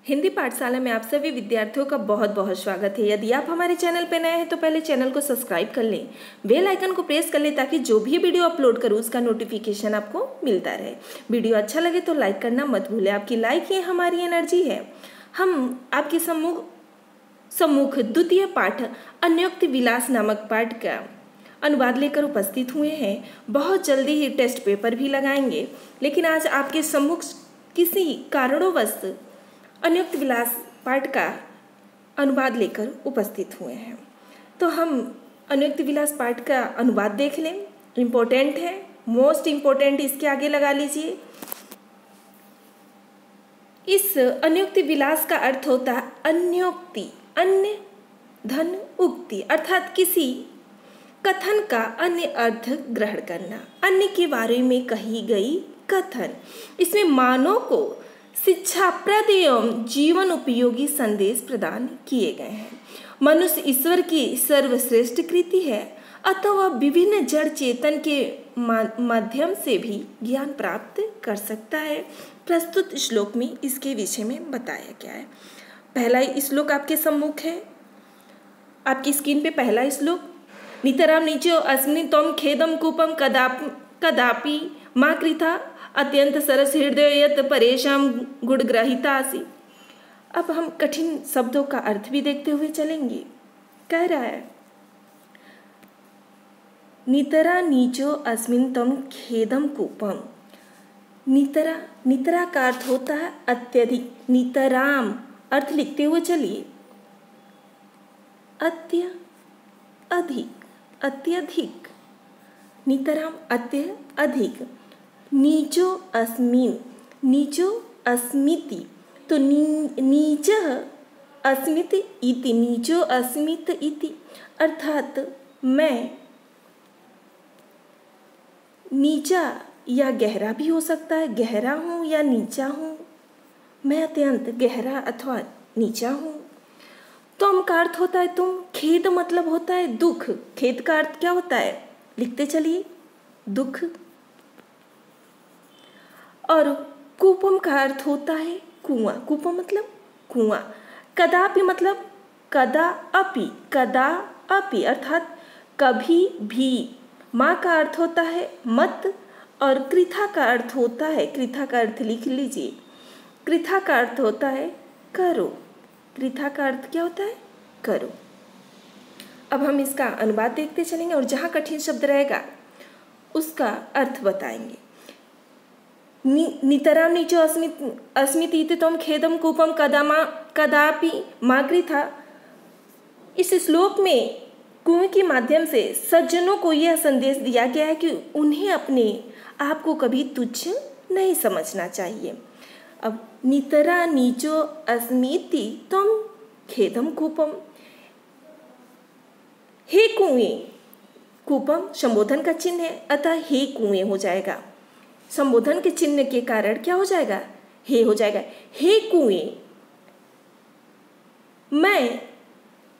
हिंदी पाठशाला में आप सभी विद्यार्थियों का बहुत बहुत स्वागत है। यदि आप हमारे चैनल पर नए हैं तो पहले चैनल को सब्सक्राइब कर लें, बेल आइकन को प्रेस कर लें ताकि जो भी वीडियो अपलोड करूँ उसका नोटिफिकेशन आपको मिलता रहे। वीडियो अच्छा लगे तो लाइक करना मत भूलें, आपकी लाइक ही हमारी एनर्जी है। हम आपके सम्मुख द्वितीय पाठ अन्योक्ति विलास नामक पाठ का अनुवाद लेकर उपस्थित हुए हैं। बहुत जल्दी ही टेस्ट पेपर भी लगाएंगे, लेकिन आज आपके सम्मुख किसी कारणोंवश अन्योक्ति विलास पाठ का अनुवाद लेकर उपस्थित हुए हैं। तो हम अन्योक्ति विलास पाठ का अनुवाद देख लें। इम्पोर्टेंट है, मोस्ट इम्पोर्टेंट, इसके आगे लगा लीजिए। इस अन्योक्ति विलास का अर्थ होता है अन्योक्ति, अन्य धन उक्ति, अर्थात किसी कथन का अन्य अर्थ ग्रहण करना, अन्य के बारे में कही गई कथन। इसमें मानव को शिक्षाप्रद एवं जीवन उपयोगी संदेश प्रदान किए गए हैं। मनुष्य ईश्वर की सर्वश्रेष्ठ कृति है, अतः वह विभिन्न जड़ चेतन के माध्यम से भी ज्ञान प्राप्त कर सकता है। प्रस्तुत श्लोक में इसके विषय में बताया गया है। पहला श्लोक आपके सम्मुख है, आपकी स्क्रीन पे पहला श्लोक। नितराम नीचो अस्मिन् त्वं खेदं कूपं कदापि मा कृथा अत्यंत सरस हृदय यत परेशां गुणग्रहितासि। अब हम कठिन शब्दों का अर्थ भी देखते हुए चलेंगे। कह रहा है नितरा नीचो अस्मिन् त्वं खेदं कूपम। नितरा, नितरा का अर्थ होता है अत्यधिक। नितराम अर्थ लिखते हुए चलिए, अत्यधिक, नितराम अत्यधिक। नीचो अस्मिन्, नीचो अस्मिति, तो नीचः अस्मित् इति, नीचो अस्मित् इति, अर्थात मैं नीचा या गहरा भी हो सकता है, गहरा हूँ या नीचा हूँ, मैं अत्यंत गहरा अथवा नीचा हूँ। त्वं का अर्थ होता है तुम, खेद मतलब होता है दुख। खेद का अर्थ क्या होता है, लिखते चलिए, दुख। और कूपम का अर्थ होता है कुआं, कूपम मतलब कुआं। कदापि मतलब कदापि अर्थात कभी भी। माँ का अर्थ होता है मत, और कृथा का अर्थ होता है, कृथा का अर्थ लिख लीजिए, कृथा का अर्थ होता है करो। कृथा का अर्थ क्या होता है, करो। अब हम इसका अनुवाद देखते चलेंगे और जहाँ कठिन शब्द रहेगा उसका अर्थ बताएंगे। नितराम नीचो अस्मित् इति त्वं खेदं कूपम कदापि मा कृथा। इस श्लोक में कुएं के माध्यम से सज्जनों को यह संदेश दिया गया है कि उन्हें अपने आप को कभी तुच्छ नहीं समझना चाहिए। अब नितरा नीचो अस्मिति त्वं खेदं कूपम, हे कुएं, कूपम संबोधन का चिन्ह है, अतः हे कुएं हो जाएगा। संबोधन के चिन्ह के कारण क्या हो जाएगा, हे हो जाएगा। हे कुएं, मैं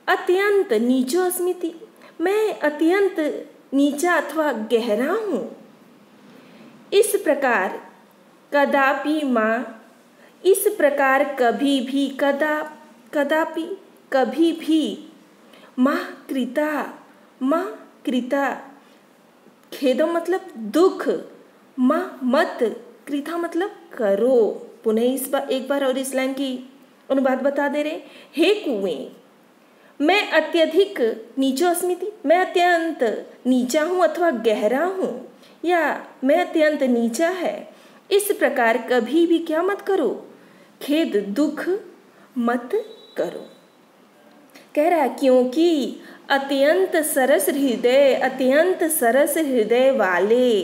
अत्यंत नीचो अस्मिति, मैं अत्यंत नीचा अथवा गहरा हूँ। इस प्रकार कदापि माँ, इस प्रकार कभी भी, कदापि कभी भी, माँ कृता, खेदो मतलब दुख, माँ मत, कृथा मतलब करो। पुनः एक बार और इस लाइन की अनुवाद बता दे रहे। हे कुएं, मैं अत्यधिक नीचो अस्मिति, मैं अत्यंत नीचा हूँ अथवा गहरा हूँ, या मैं अत्यंत नीचा है। इस प्रकार कभी भी क्या मत करो, खेद दुख मत करो। कह रहा है क्योंकि अत्यंत सरस हृदय वाले,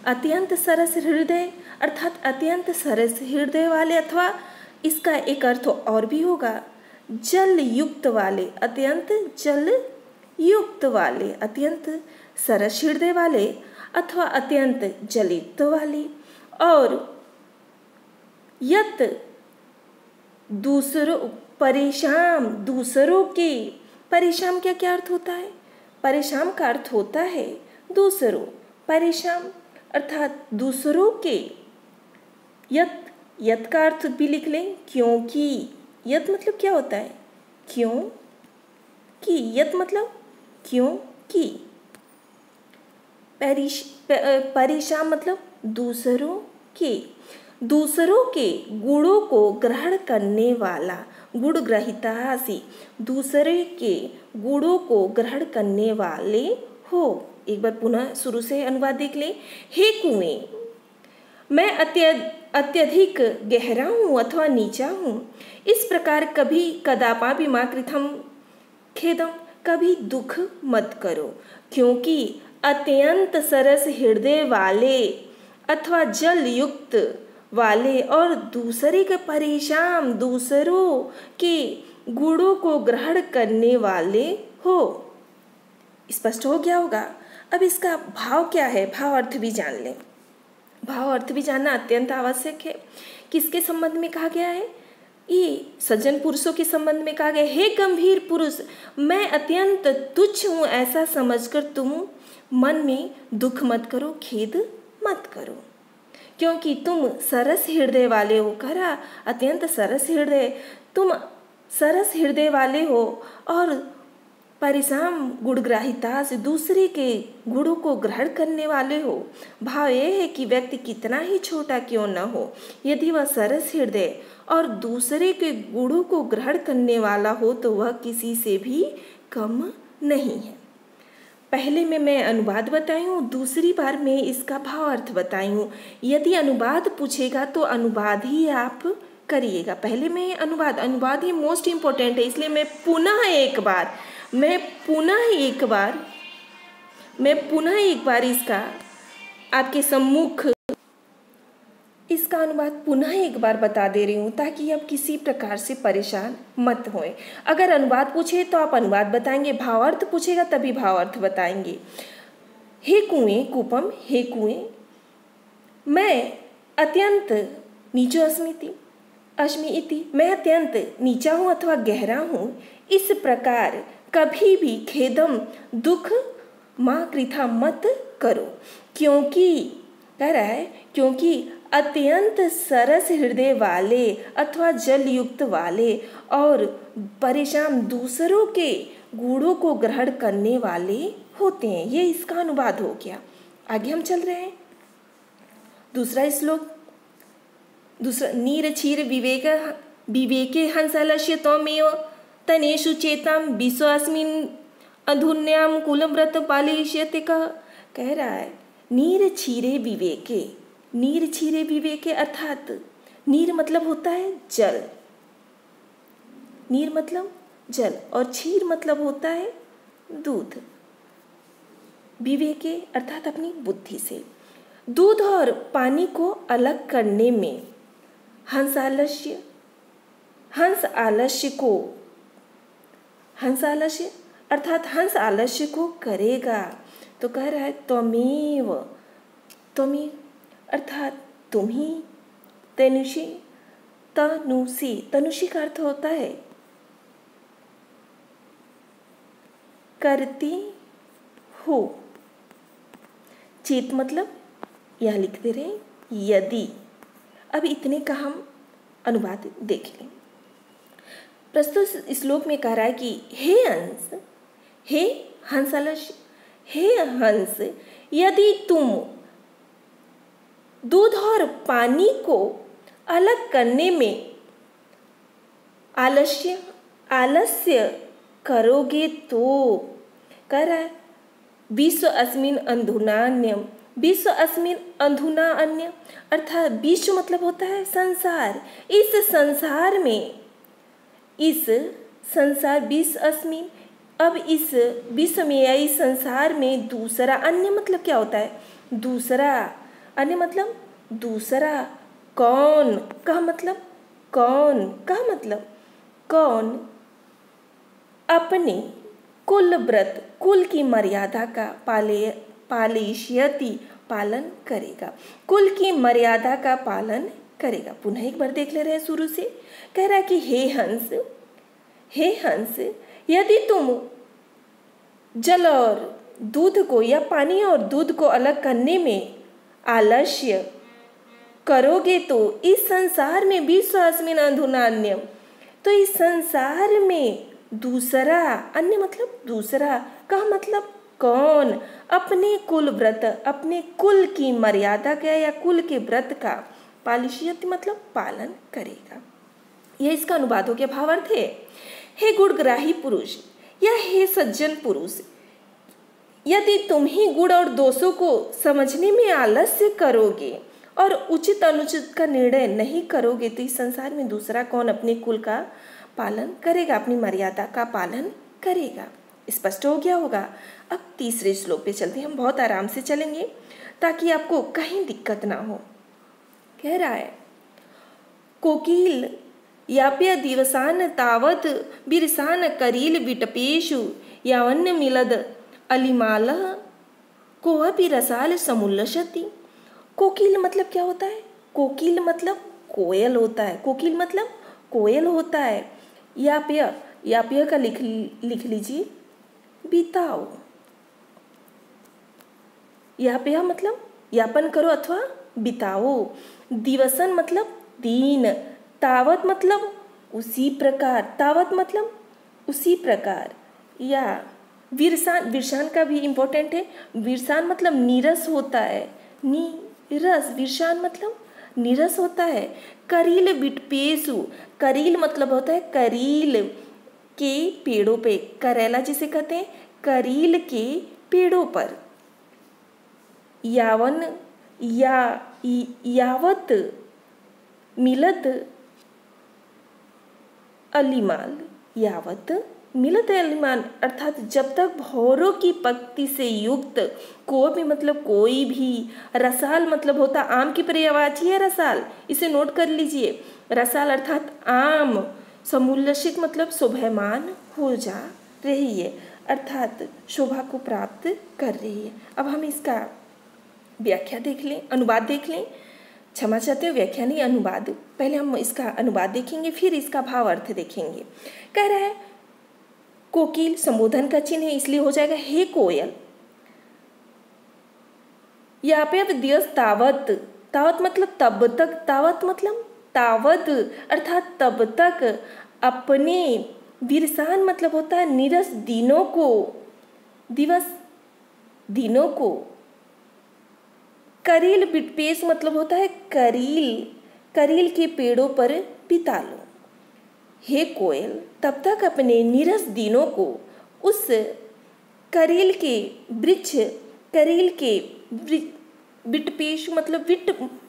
अत्यंत सरस हृदय अर्थात अत्यंत सरस हृदय वाले, अथवा इसका एक अर्थ और भी होगा जल युक्त वाले, अत्यंत जल युक्त वाले, अत्यंत सरस हृदय वाले अथवा अत्यंत जलयुक्त वाले। और यत दूसरों के, परेशान का क्या अर्थ होता है, परेशान का अर्थ होता है दूसरों, परेशान अर्थात दूसरों के। यत का अर्थ भी लिख लें, क्योंकि यत मतलब क्या होता है? क्यों कि। यत मतलब क्यों कि। परेशान मतलब दूसरों के गुणों को ग्रहण करने वाला। गुण ग्रहिता से दूसरे के गुणों को ग्रहण करने वाले हो। एक बार पुनः शुरू से अनुवाद देख ले। हे कुएं, मैं अत्यधिक गहरा हूँ अथवा नीचा हूँ, इस प्रकार कभी कदापि मां कृथम खेदम, कभी दुख मत करो, क्योंकि अत्यंत सरस हृदय वाले अथवा जल युक्त वाले और दूसरों के गुणों को ग्रहण करने वाले हो। स्पष्ट हो गया होगा। अब इसका भाव क्या है, भाव अर्थ भी जान लें। भाव अर्थ भी जानना अत्यंत आवश्यक है। किसके संबंध में कहा गया है? ये सज्जन पुरुषों के संबंध में कहा गया। हे गंभीर पुरुष, मैं अत्यंत तुच्छ हूँ, ऐसा समझकर तुम मन में दुख मत करो, खेद मत करो, क्योंकि तुम सरस हृदय वाले हो। करा अत्यंत सरस हृदय, तुम सरस हृदय वाले हो और परिश्रम गुणग्राहिता से दूसरे के गुणों को ग्रहण करने वाले हो। भाव यह है कि व्यक्ति कितना ही छोटा क्यों न हो, यदि वह सरस हृदय और दूसरे के गुणों को ग्रहण करने वाला हो तो वह किसी से भी कम नहीं है। पहले में मैं अनुवाद बताई हूँ, दूसरी बार मैं इसका भाव अर्थ बताई हूँ। यदि अनुवाद पूछेगा तो अनुवाद ही आप करिएगा। पहले में अनुवाद ही मोस्ट इम्पोर्टेंट है, इसलिए मैं पुनः एक बार इसका आपके सम्मुख इसका अनुवाद पुनः एक बार बता दे रही हूँ, ताकि आप किसी प्रकार से परेशान मत होएं। अगर अनुवाद पूछे तो आप अनुवाद बताएंगे, भावार्थ पूछेगा तभी भावार्थ बताएंगे। हे कुएं, कूपम, हे कुएं, मैं अत्यंत नीचो अस्मि इति, मैं अत्यंत नीचा हूँ अथवा गहरा हूँ, इस प्रकार कभी भी खेदम दुख माँ कृथा मत करो, क्योंकि अत्यंत सरस हृदय वाले अथवा जल युक्त वाले और परेशान दूसरों के गुणों को ग्रहण करने वाले होते हैं। ये इसका अनुवाद हो गया। आगे हम चल रहे हैं। दूसरा श्लोक, नीर क्षीर विवेके हंसलस्य त्वमेव तनेषु चेतां विश्वास्मिन् अधुन्याम कुलव्रत पालयिष्यते। कह रहा है नीर क्षीरे विवेके अर्थात नीर मतलब होता है जल, नीर मतलब जल और क्षीर मतलब होता है दूध। विवेके अर्थात अपनी बुद्धि से दूध और पानी को अलग करने में हंस आलस्य को करेगा। तो कह रहा है त्वमेव अर्थात तुम ही, तनुषी का अर्थ होता है करती हो, चेत मतलब यहाँ लिखते रहे यदि। अब इतने का हम अनुवाद देख लें। प्रस्तुत श्लोक में कह रहा है कि हे हंस, यदि तुम दूध और पानी को अलग करने में आलस्य करोगे तो कह रहा है विश्व अस्मिन् अंधुना अन्य, अर्थात विश्व मतलब होता है संसार। इस संसार विश्व अस्मिन्, अब इस विश्व में या इस संसार में दूसरा, अन्य मतलब क्या होता है? दूसरा, अन्य मतलब दूसरा। कौन का मतलब कौन अपने कुल व्रत, कुल की मर्यादा का पालयिष्यति पालन करेगा, कुल की मर्यादा का पालन करेगा। पुनः एक बार देख ले रहे हैं शुरू से। कह रहा है कि हे हंस, यदि तुम जल और दूध को या पानी और दूध को अलग करने में आलस्य करोगे तो इस संसार में विश्व अस्मिन् अंधुना अन्यम, तो इस संसार में दूसरा, अन्य मतलब दूसरा का मतलब कौन अपने कुल व्रत, अपने कुल की मर्यादा का या कुल के व्रत का पालिष्यति मतलब पालन करेगा। यह इसका अनुवाद हो गया। भावार्थ है, हे गुणग्राही पुरुष या हे सज्जन पुरुष, यदि तुम ही गुण और दोषों को समझने में आलस्य करोगे और उचित अनुचित का निर्णय नहीं करोगे तो इस संसार में दूसरा कौन अपने कुल का पालन करेगा, अपनी मर्यादा का पालन करेगा। स्पष्ट हो गया होगा। अब तीसरे श्लोक पे चलते हैं। हम बहुत आराम से चलेंगे ताकि आपको कहीं दिक्कत ना हो। कह रहा है, कोकिल याप्य दिवसान तावत बिरसान करील विटपेशु यावन्न मिलद अलिमाल कोअपि रसाल समुल्लसति। कोकिल मतलब क्या होता है? कोकिल मतलब कोयल होता है। कोकिल मतलब कोयल होता है। याप्य, याप्य का लिख लीजिए बिताओ। याप्य मतलब यापन करो अथवा बिताओ। दिवसन मतलब दिन। तावत मतलब उसी प्रकार। तावत मतलब उसी प्रकार। या विरसान, विरसान का भी इम्पोर्टेंट है। विरसान मतलब नीरस होता है। नीरस, विरसान मतलब नीरस होता है। करील विटपेशु, करील मतलब होता है करील के पेड़ों पे, करेला जिसे कहते हैं, करील के पेड़ों पर। यावन या यावत मिलत अलिमाल, यावत मिलत अलिमान अर्थात जब तक भौरों की पंक्ति से युक्त, को भी मतलब कोई भी, रसाल मतलब होता आम की पर्यायवाची है रसाल, इसे नोट कर लीजिए। रसाल अर्थात आम, समुल्लसित मतलब शोभायमान हो जा रही है, अर्थात शोभा को प्राप्त कर रही है। अब हम इसका व्याख्या देख लें, अनुवाद देख लें। क्षमा चाहते हो, व्याख्या नहीं अनुवाद। पहले हम इसका अनुवाद देखेंगे फिर इसका भाव अर्थ देखेंगे। कह रहा है कोकिल संबोधन का चिन्ह है इसलिए हो जाएगा हे कोयल। यहाँ पे अब दिवस तावत, तावत मतलब तब तक, तावत मतलब तावत अर्थात तब तक, अपने, विरसान मतलब होता है नीरस दिनों को, दिवस दिनों को, करील विटपेश मतलब होता है करील, करील के पेड़ों पर बिता लो। हे कोयल तब तक अपने नीरस दिनों को उस करील के वृक्ष, करील के विटपेश मतलब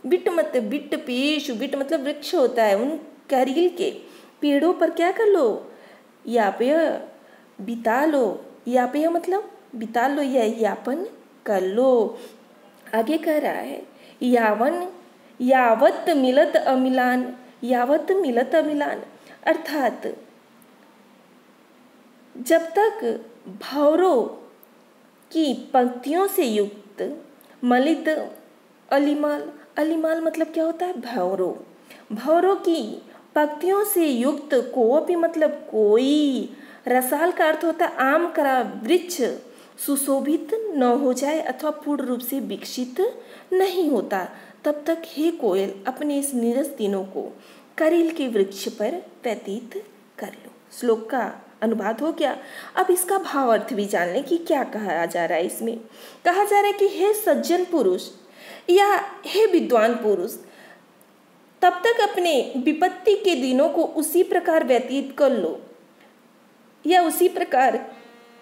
विट मतलब विटपेश, विट मतलब वृक्ष होता है, उन करील के पेड़ों पर क्या कर लो? याप्य बिता लो। याप्य मतलब बिता लो या यापन कर लो। आगे कह रहा है यावन यावत मिलत अमिलान, यावत मिलत अमिलान अर्थात जब तक भौरों की पंक्तियों से युक्त, मलित अलिमाल, अलिमाल मतलब क्या होता है? भौरों, भौरों की पंक्तियों से युक्त, कोअपि मतलब कोई, रसाल का अर्थ होता है आम का वृक्ष सुशोभित न हो जाए अथवा पूर्ण रूप से विकसित नहीं होता तब तक हे कोयल अपने इस नीरस दिनों को करील के वृक्ष पर व्यतीत कर लो। श्लोक का अनुवाद हो गया। अब इसका भाव अर्थ भी जान लें कि क्या कहा जा रहा है। इसमें कहा जा रहा है कि हे सज्जन पुरुष या हे विद्वान पुरुष, तब तक अपने विपत्ति के दिनों को उसी प्रकार व्यतीत कर लो या उसी प्रकार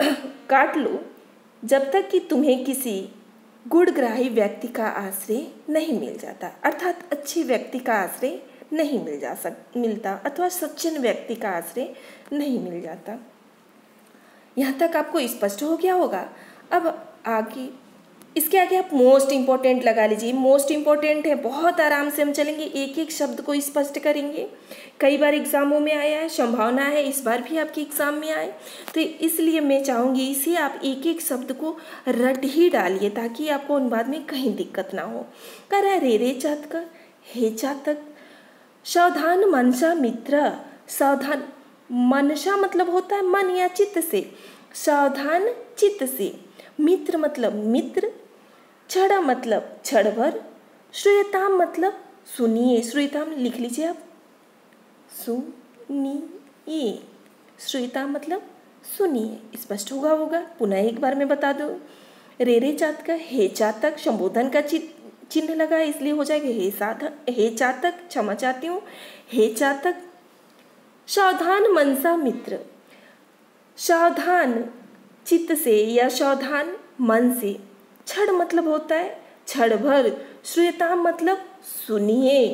काट लो जब तक कि तुम्हें किसी गुणग्राही व्यक्ति का आश्रय नहीं मिल जाता, अर्थात अच्छे व्यक्ति का आश्रय नहीं मिलता अथवा सज्जन व्यक्ति का आश्रय नहीं मिल जाता। यहाँ तक आपको स्पष्ट हो गया होगा। अब आगे इसके आगे आप मोस्ट इम्पोर्टेंट लगा लीजिए। मोस्ट इम्पोर्टेंट है, बहुत आराम से हम चलेंगे, एक एक शब्द को स्पष्ट करेंगे। कई बार एग्जामों में आया है, संभावना है इस बार भी आपके एग्जाम में आए, तो इसलिए मैं चाहूँगी इसे आप एक एक शब्द को रट ही डालिए ताकि आपको अनुवाद में कहीं दिक्कत ना हो। कर रे चातक, हे चातक, सावधान मनसा मित्र, सावधान मनसा मतलब होता है मन या चित्त से, सावधान चित्त से, मित्र मतलब मित्र, छड़ा मतलब छड़ भर, श्रूयताम मतलब सुनिए, श्रूयताम लिख लीजिए आप, सुनिए, ये श्रूयताम मतलब सुनिए, स्पष्ट हुआ होगा। पुनः एक बार मैं बता दूं, रे चात का हे चातक संबोधन का चिन्ह लगा है, इसलिए हो जाएगा हे चातक, क्षमा चाहती हूँ, हे चातक। सावधान मनसा मित्र, सावधान चित्त से या सावधान मन से। क्षण मतलब होता है क्षण भर, श्रूयताम मतलब सुनिए।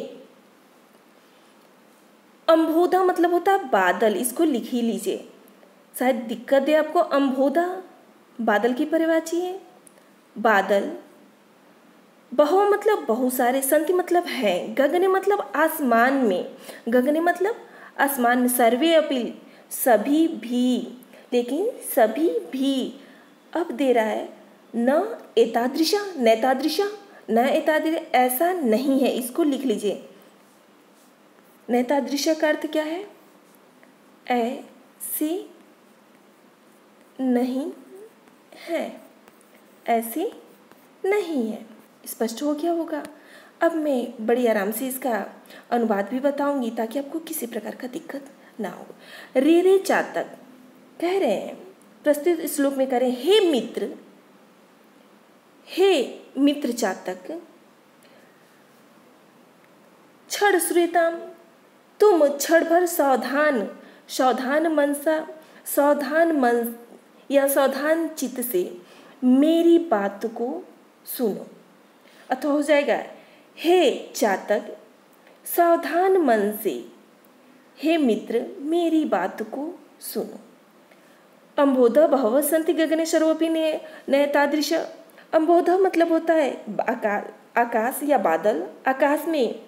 अंबोधा मतलब होता है बादल, इसको लिख ही लीजिए, शायद दिक्कत है आपको। अंबोधा बादल की परिभाषा है। बादल, बहु मतलब बहुत सारे, संति मतलब है, गगने मतलब आसमान में, गगने मतलब आसमान में, सर्वे अपील सभी भी, लेकिन सभी भी अब दे रहा है न एतादृशा, नैतादृशा, न एतादृश, ऐसा नहीं है, इसको लिख लीजिए। नैतादृशा का अर्थ क्या है? ऐसे नहीं है, ऐसे नहीं है। स्पष्ट हो गया होगा। अब मैं बड़ी आराम से इसका अनुवाद भी बताऊंगी ताकि आपको किसी प्रकार का दिक्कत ना हो। रे चातक कह रहे हैं, प्रस्तुत श्लोक में कह रहे हैं, हे मित्र, हे मित्र चातक, क्षण श्रूयताम, तुम क्षण भर सावधान, सावधान मनसा, सावधान मन या सावधान चित्त से मेरी बात को सुनो। अथवा हो जाएगा, हे चातक सावधान मन से, हे मित्र मेरी बात को सुनो। अंबोधा बहवः सन्ति गगने सर्वोपि नैतादृश। अंबोधा मतलब होता है आकाश या बादल, आकाश में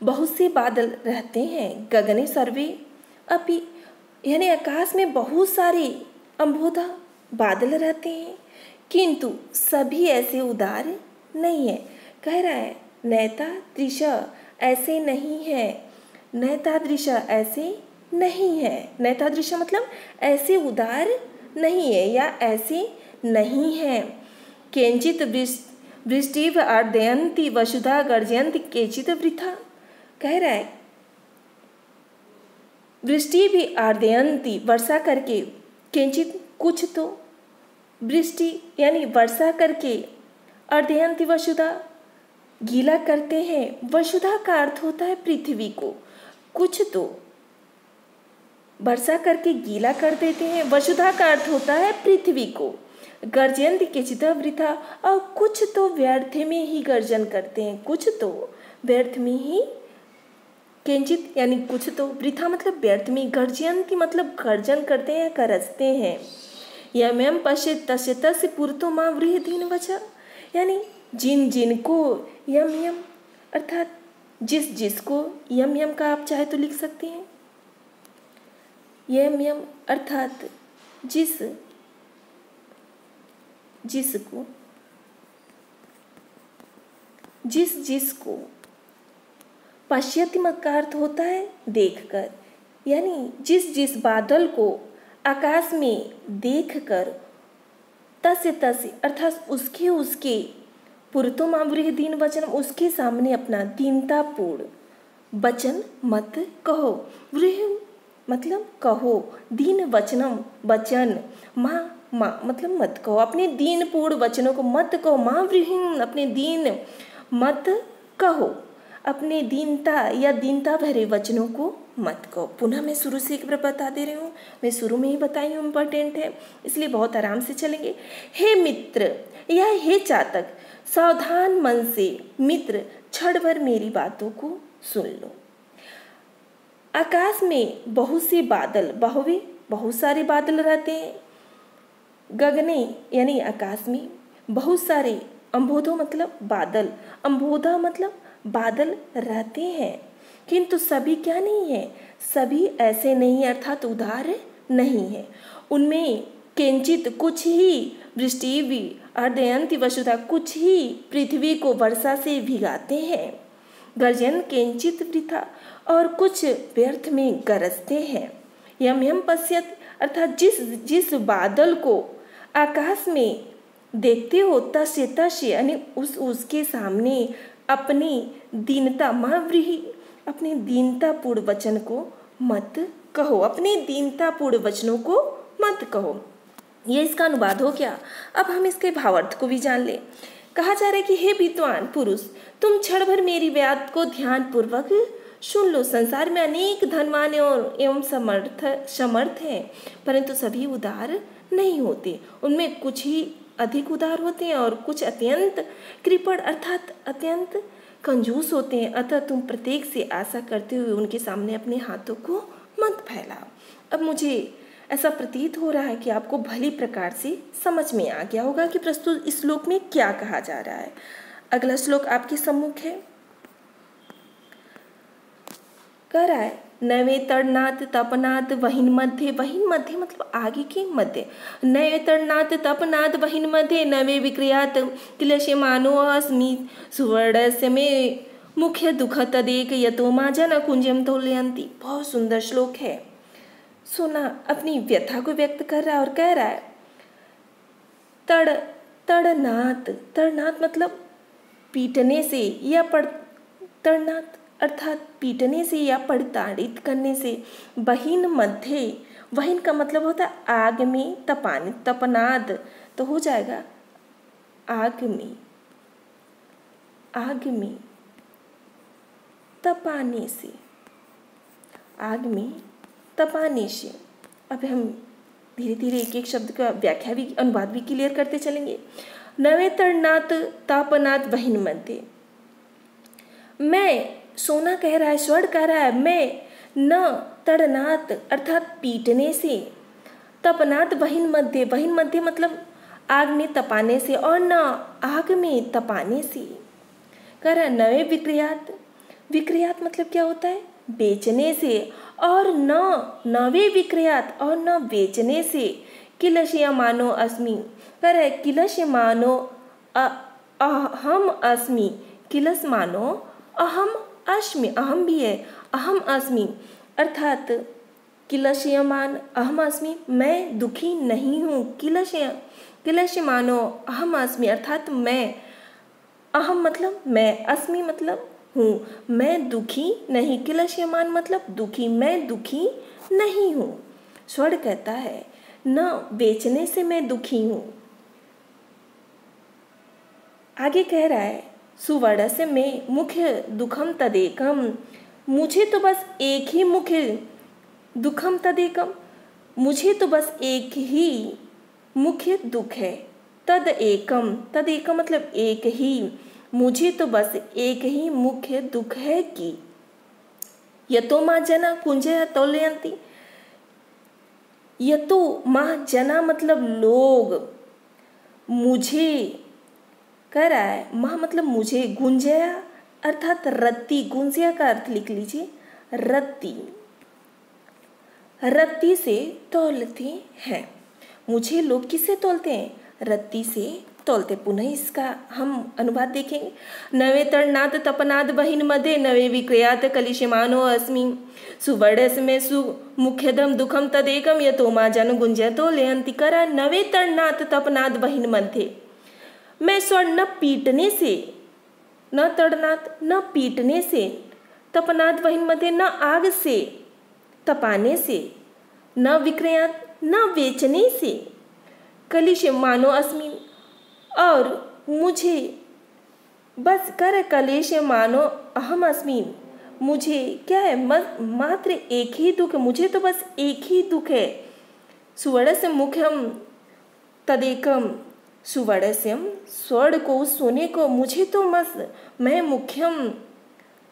बहुत से बादल रहते हैं। गगने सर्वे अपि, यानी आकाश में बहुत सारे अंबोधा बादल रहते हैं, किंतु सभी ऐसे उदार नहीं है। कह रहा है नैतादृश ऐसे नहीं है, नैतादृश ऐसे नहीं है। नैतादृश मतलब ऐसे उदार नहीं है या ऐसे नहीं है। केंचित वृष्टि आर्दयन्ति वसुधा गर्जयन्ति केचित वृथा। कह रहा है वृष्टि भी आर्दयन्ति वर्षा करके, केंचित कुछ तो, वृष्टि यानी वर्षा करके, अर्दयन्ति वसुधा गीला करते हैं। वसुधा का अर्थ होता है पृथ्वी को, कुछ तो वर्षा करके गीला कर देते हैं। वसुधा का अर्थ होता है पृथ्वी को। गर्जयन्ति केचित् वृथा, और कुछ तो व्यर्थ में ही गर्जन करते हैं, कुछ तो व्यर्थ में ही, केंचित यानी कुछ तो, वृथा मतलब व्यर्थ में, गर्जयन्ति मतलब गर्जन करते हैं, करसते हैं। यम यम पश्येत् तस्य तस्य पुरतो मां वृहदीन वच, यानी जिन जिनको, यम यम अर्थात जिस जिसको, यम यम का आप चाहे तो लिख सकते हैं, यम यम अर्थात जिस जिसको, जिस जिसको, पश्यति का अर्थ होता है देखकर, यानी जिस जिस बादल को आकाश में देखकर, तस्य तस्य अर्थात उसके उसके, पुरतो मां वृहदीन वचन, उसके सामने अपना दीनतापूर्ण वचन मत कहो। वृह मतलब कहो, दीन वचनम वचन, माँ माँ मतलब मत कहो, अपने दीन पूर्ण वचनों को मत कहो। माँ वृहिम अपने दीन मत कहो, अपने दीनता या दीनता भरे वचनों को मत कहो। पुनः मैं शुरू से एक बार बता दे रही हूँ, मैं शुरू में ही बताई हूँ, इम्पोर्टेंट है इसलिए बहुत आराम से चलेंगे। हे मित्र या हे चातक, सावधान मन से मित्र क्षण भर मेरी बातों को सुन लो। आकाश में बहुत से बादल, बहुवे बहुत सारे बादल रहते हैं। गगने यानी आकाश में बहुत सारे, अंबोधो मतलब बादल, अंबोधा मतलब बादल रहते हैं, किंतु सभी क्या नहीं है, सभी ऐसे नहीं है अर्थात उदार नहीं है। उनमें किंचित कुछ ही वृष्टि भी अर्दयन्ति वसुधा, कुछ ही पृथ्वी को वर्षा से भिगाते हैं। गर्जन किंचित वृथा, और कुछ व्यर्थ में गरजते हैं। यम यम पश्यत अर्थात जिस जिस बादल को आकाश में देखते हो, तस्य तस्य यानी उस उसके सामने अपनी दीनता, महावृहि अपनी दीनता पूर्ण वचन को मत कहो, अपने दीनतापूर्ण वचनों को मत कहो। ये इसका अनुवाद हो गया। अब हम इसके भावार्थ को भी जान ले। कहा जा रहा है कि हे विद्वान पुरुष, तुम क्षण भर मेरी बात को ध्यान पूर्वक सुन लो। संसार में अनेक धनवान और एवं समर्थ हैं, परंतु सभी उदार नहीं होते। उनमें कुछ ही अधिक उदार होते हैं और कुछ अत्यंत कृपण अर्थात अत्यंत कंजूस होते हैं। अतः तुम प्रत्येक से आशा करते हुए उनके सामने अपने हाथों को मत फैलाओ। अब मुझे ऐसा प्रतीत हो रहा है कि आपको भली प्रकार से समझ में आ गया होगा कि प्रस्तुत इस श्लोक में क्या कहा जा रहा है। अगला श्लोक आपके सम्मुख है। कह रहा है नवे तड़नाथ तपनाथ वहीन मध्य। वहीन मध्य मतलब आगे के मध्य। नवे तड़नाथ तपनाथ वहीन मध्य नवे विक्रियात क्लेशमानो अस्मि सुवर्णस्य में मुख्य दुख तदेक यतो मा जन कुंजम तोलयन्ति। बहुत सुंदर श्लोक है। सुना, अपनी व्यथा को व्यक्त कर रहा है और कह रहा है तड़नाथ। तड़नाथ मतलब पीटने से या तड़नाथ अर्थात पीटने से या प्रताड़ित करने से। वहीन मध्य, वहीन का मतलब होता है आग में तपाने। तपनाद तो हो जाएगा आग में, आग में तपाने से, आग में तपाने से। अब हम धीरे धीरे एक एक शब्द का व्याख्या भी अनुवाद भी क्लियर करते चलेंगे। नवे तड़नाथ तापनाथ वहीन मध्य। मैं, सोना कह रहा है, स्वर्ण कह रहा है, मैं न तड़नाथ अर्थात पीटने से, तपनाथ वहीन मध्य, वहीन मध्य मतलब आग में तपाने से, और न आग में तपाने से। कह रहा है नवे विक्रियात। विक्रियात मतलब क्या होता है? बेचने से। और न नवे विक्रियात और न बेचने से। किलस्य मानो अस्मि। कह रहा है किलस्य मानो अहम अस्मि। किलस मानो अहम अस्मि, अहम भी है, अहम अस्मि अर्थात किलस्यमान अहम अस्मि, मैं दुखी नहीं हूँ। किलस्य मानो अहम अस्मि अर्थात मैं, अहम मतलब मैं, अस्मि मतलब हूँ, मैं दुखी नहीं। किलस्यमान मतलब दुखी, मैं दुखी नहीं हूँ। स्वर्ण कहता है न बेचने से मैं दुखी हूँ। आगे कह रहा है सुवर्णस्य में मुख्य दुखम तदेकम। मुझे तो बस एक ही मुख्य दुखम तदेकम, मुझे तो बस एक ही मुख्य दुख है। तद एकम, तद एकम मतलब एक ही, मुझे तो बस एक ही मुख्य दुख है कि यतो मा जना कुंजया तौलयन्ति। यतो मा जना मतलब लोग, मुझे कह रहा है, माँ मतलब मुझे, गुंजया अर्थात रत्ती, गुंजया का अर्थ लिख लीजिए रत्ती, रत्ती से तौलते हैं। मुझे लोग किससे तौलते हैं? रत्ती से तौलते। पुनः इसका हम अनुवाद देखेंगे। नवे तड़नाथ तपनाद वहीन मध्य नवे विक्रियात कलिशमानो अस्मि सुवर्णस्य में मुख्यदम दुखम तदेकम यतो मा जन गुंजतो लेयन्ति। करा नवे तड़नाथ तपनाद वहीन मध्य। मैं स्वर्ण न पीटने से, न तड़नाथ न पीटने से, तपनाद वहीन मध्य न आग से तपाने से, न विक्रयात न बेचने से, कलिश मानो अस्मि और मुझे बस कर कलेश मानो अहम अस्मि। मुझे क्या है? मात्र एक ही दुख, मुझे तो बस एक ही दुख है। सुवर्णस्य मुख्यम तदेकम। सुवर्णस्यम स्वर्ण को, सोने को, मुझे तो बस मैं मुख्यम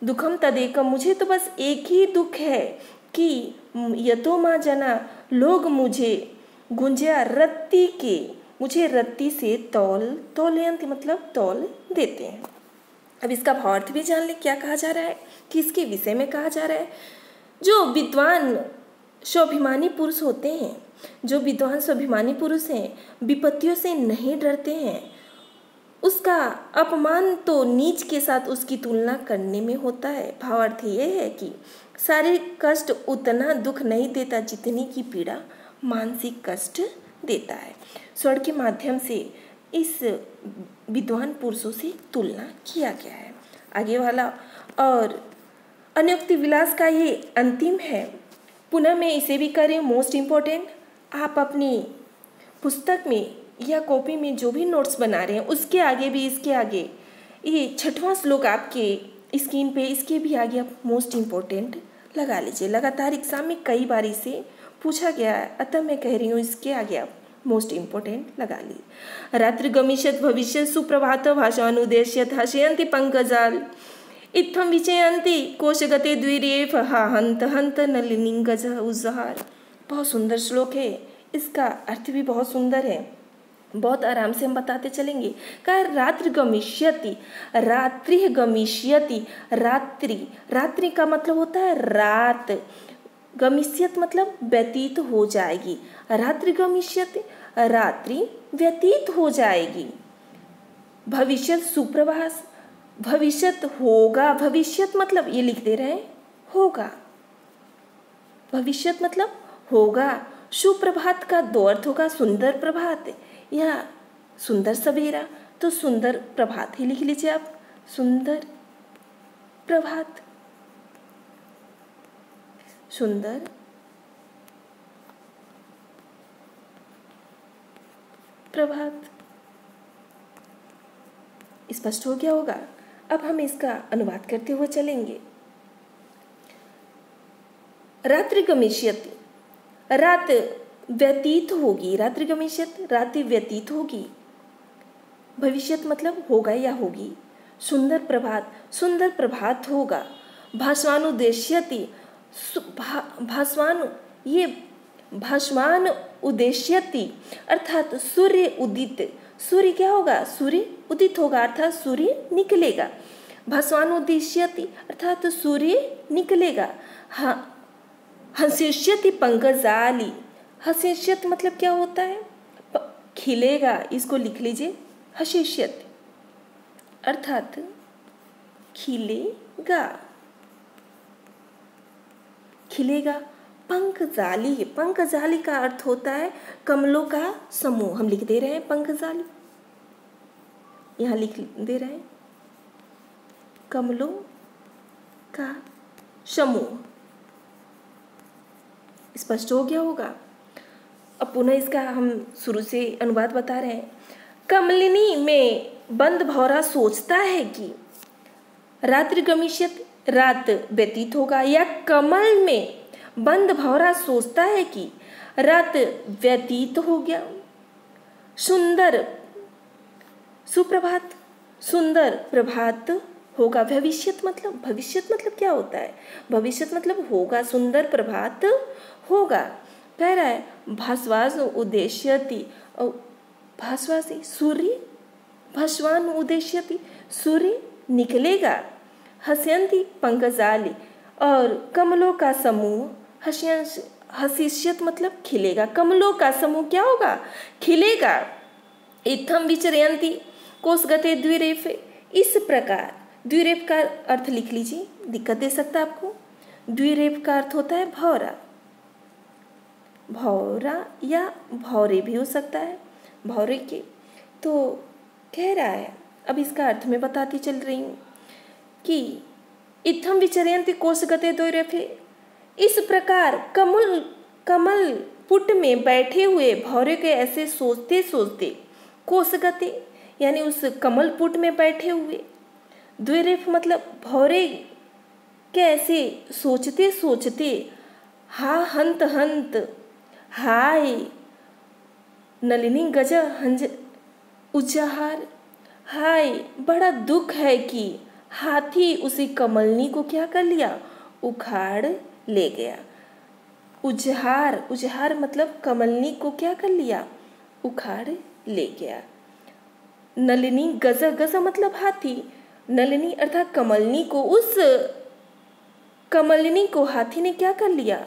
दुखम तदेकम, मुझे तो बस एक ही दुख है कि यतो मा जना लोग मुझे गुंजया रत्ती के, मुझे रत्ती से तौलयन्ति मतलब तौल देते हैं। अब इसका भावार्थ भी जान ले क्या कहा जा रहा है, किसके विषय में कहा जा रहा है। जो विद्वान स्वाभिमानी पुरुष होते हैं, जो विद्वान स्वाभिमानी पुरुष हैं, विपत्तियों से नहीं डरते हैं, उसका अपमान तो नीच के साथ उसकी तुलना करने में होता है। भावार्थ ये है कि शारीरिक कष्ट उतना दुख नहीं देता जितनी की पीड़ा मानसिक कष्ट देता है। स्वर्ण के माध्यम से इस विद्वान पुरुषों से तुलना किया गया है। आगे वाला और अन्योक्ति विलास का ये अंतिम है। पुनः मैं इसे भी कर रही हूँ मोस्ट इम्पोर्टेंट। आप अपनी पुस्तक में या कॉपी में जो भी नोट्स बना रहे हैं उसके आगे भी, इसके आगे ये 6वां श्लोक आपके स्क्रीन पे, इसके भी आगे आप मोस्ट इम्पोर्टेंट लगा लीजिए। लगातार एग्जाम में कई बार इसे पूछा गया है, अतः मैं कह रही हूँ इसके आगे आप मोस्ट इम्पोर्टेंट लगा लीजिए। रात्रि गमिष्यत् भविष्य सुप्रभात भाषानुदेश्यत् हसयन्ति पंकजाल इत्थम विचयन्ति कोशगते द्विरेफ हा हंत हंत नलिनी गज उज्जहार। बहुत सुंदर श्लोक है, इसका अर्थ भी बहुत सुंदर है, बहुत आराम से हम बताते चलेंगे। का रात्रि गमिष्यति, रात्रि गमिष्यति, रात्रि, रात्रि का मतलब होता है रात, गमिष्यत मतलब व्यतीत हो जाएगी, रात्रि गमिष्यति रात्रि व्यतीत हो जाएगी। भविष्यत सुप्रभात, भविष्यत होगा, भविष्यत मतलब ये लिख दे रहे हैं होगा, भविष्यत मतलब होगा। सुप्रभात का दो अर्थ होगा, सुंदर प्रभात या सुंदर सवेरा, तो सुंदर प्रभात ही लिख लीजिए आप, सुंदर प्रभात, सुंदर प्रभात। स्पष्ट हो गया होगा। अब हम इसका अनुवाद करते हुए चलेंगे। रात्रि गमिष्यति, रात व्यतीत होगी, रात्रि गमिष्यति रात्रि व्यतीत होगी। भविष्यत मतलब होगा या होगी। सुंदर प्रभात, सुंदर प्रभात होगा। भास्वानुदेश्यति, भास्वानु, ये भास्वान उदेश्यति अर्थात सूर्य उदित, सूर्य क्या होगा, सूर्य उदित होगा अर्थात सूर्य निकलेगा। भास्वानुदेश्यति अर्थात सूर्य निकलेगा। हाँ, हंसिष्यति पंकजाली, हंसिष्यत मतलब क्या होता है, खिलेगा, इसको लिख लीजिए हंसिष्यति अर्थात खिलेगा, खिलेगा। पंकजाली, पंकजाली का अर्थ होता है कमलों का समूह, हम लिख दे रहे हैं पंकजाली, यहाँ लिख दे रहे हैं कमलों का समूह। स्पष्ट हो गया होगा। अब पुनः इसका हम शुरू से अनुवाद बता रहे हैं। कमलिनी में बंद भौरा सोचता है कि रात्रि गमिष्यत रात व्यतीत होगा, या कमल में बंद भौरा सोचता है कि रात व्यतीत हो गया। सुंदर सुप्रभात, सुंदर प्रभात होगा। भविष्यत मतलब, भविष्यत मतलब क्या होता है, भविष्यत मतलब होगा, सुंदर प्रभात होगा। कह रहा है भास्वास उदेश्यति, भास्वासी सूर्य, भास्वान उदेश्यति सूर्य निकलेगा। हस्यन्ति पंकजाली और कमलों का समूह, हसिष्यत मतलब खिलेगा, कमलों का समूह क्या होगा, खिलेगा। इत्थम विचरयन्ति कोशगते द्विरेफ, इस प्रकार, द्विरेफ का अर्थ लिख लीजिए, दिक्कत दे सकता है आपको। द्विरेफ का अर्थ होता है भौरा, भौरा या भौरे भी हो सकता है, भौरे के। तो कह रहा है, अब इसका अर्थ मैं बताती चल रही हूँ कि इत्थम विचरयन्ति कोशगते द्विरेफे, इस प्रकार कमल पुट में बैठे हुए भौरे के ऐसे सोचते सोचते, कोशगते यानी उस कमल पुट में बैठे हुए, द्विरेफ मतलब भौरे के ऐसे सोचते सोचते, हा हंत हंत, हाय नलिनी गज हंज उज्जहार, हाय बड़ा दुख है कि हाथी उसी कमलनी को क्या कर लिया, उखाड़ ले गया। उजहार, उजहार मतलब कमलनी को क्या कर लिया, उखाड़ ले गया। नलिनी गज, गज मतलब हाथी, नलिनी अर्थात कमलनी को, उस कमलनी को हाथी ने क्या कर लिया,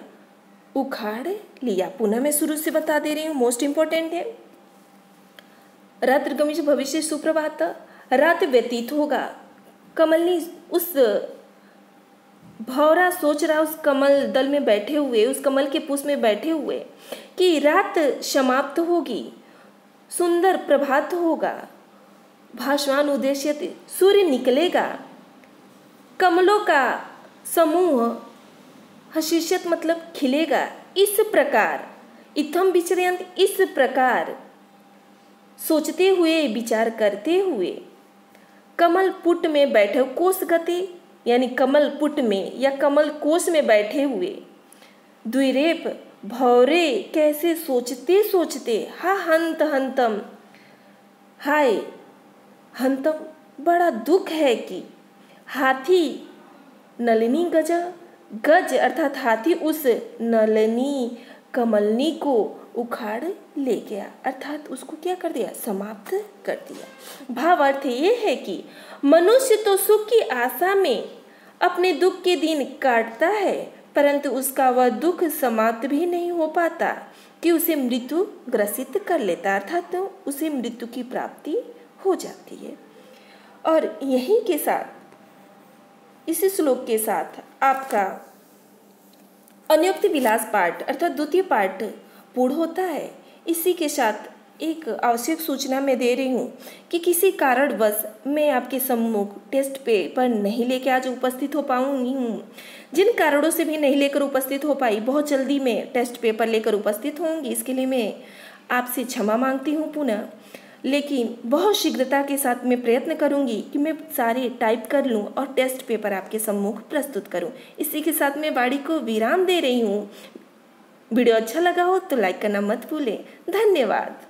उखाड़ लिया। पुनः मैं शुरू से बता दे रही हूँ, मोस्ट इंपॉर्टेंट है। रात्रि गमिष्य भविष्य सुप्रभात, रात व्यतीत होगा। कमलनी, उस भौरा सोच रहा उस कमल दल में बैठे हुए, उस कमल के पुष्प में बैठे हुए कि रात समाप्त होगी, सुंदर प्रभात होगा। भास्वान उदेश्यति, सूर्य निकलेगा। कमलों का समूह हशीशत मतलब खिलेगा। इस प्रकार, इत्थम विचरयन्त, इस प्रकार सोचते हुए, विचार करते हुए। कमल पुट में बैठे, कोष गते यानी कमल पुट में या कमल कोष में बैठे हुए। द्विरेप भौरे, कैसे सोचते सोचते। हा हंत हंतम, हाय हंतम, बड़ा दुख है कि। हाथी नलिनी गज, गज अर्थात हाथी उस नलिनी कमलनी को उखाड़ ले गया, अर्थात उसको क्या कर दिया, समाप्त कर दिया। भाव अर्थ ये है कि मनुष्य तो सुख की आशा में अपने दुख के दिन काटता है, परंतु उसका वह दुख समाप्त भी नहीं हो पाता कि उसे मृत्यु ग्रसित कर लेता, अर्थात तो उसे मृत्यु की प्राप्ति हो जाती है। और यहीं के साथ, इसी श्लोक के साथ आपका अन्योक्ति विलास पाठ अर्थात द्वितीय पाठ पूर्ण होता है। इसी के साथ एक आवश्यक सूचना मैं दे रही हूँ कि किसी कारणवश मैं आपके सम्मुख टेस्ट पेपर नहीं लेके आज उपस्थित हो पाऊँगी हूँ। जिन कारणों से भी नहीं लेकर उपस्थित हो पाई, बहुत जल्दी मैं टेस्ट पेपर लेकर उपस्थित होंगी। इसके लिए मैं आपसे क्षमा मांगती हूँ पुनः, लेकिन बहुत शीघ्रता के साथ मैं प्रयत्न करूंगी कि मैं सारे टाइप कर लूं और टेस्ट पेपर आपके सम्मुख प्रस्तुत करूं। इसी के साथ मैं वाणी को विराम दे रही हूं। वीडियो अच्छा लगा हो तो लाइक करना मत भूलें। धन्यवाद।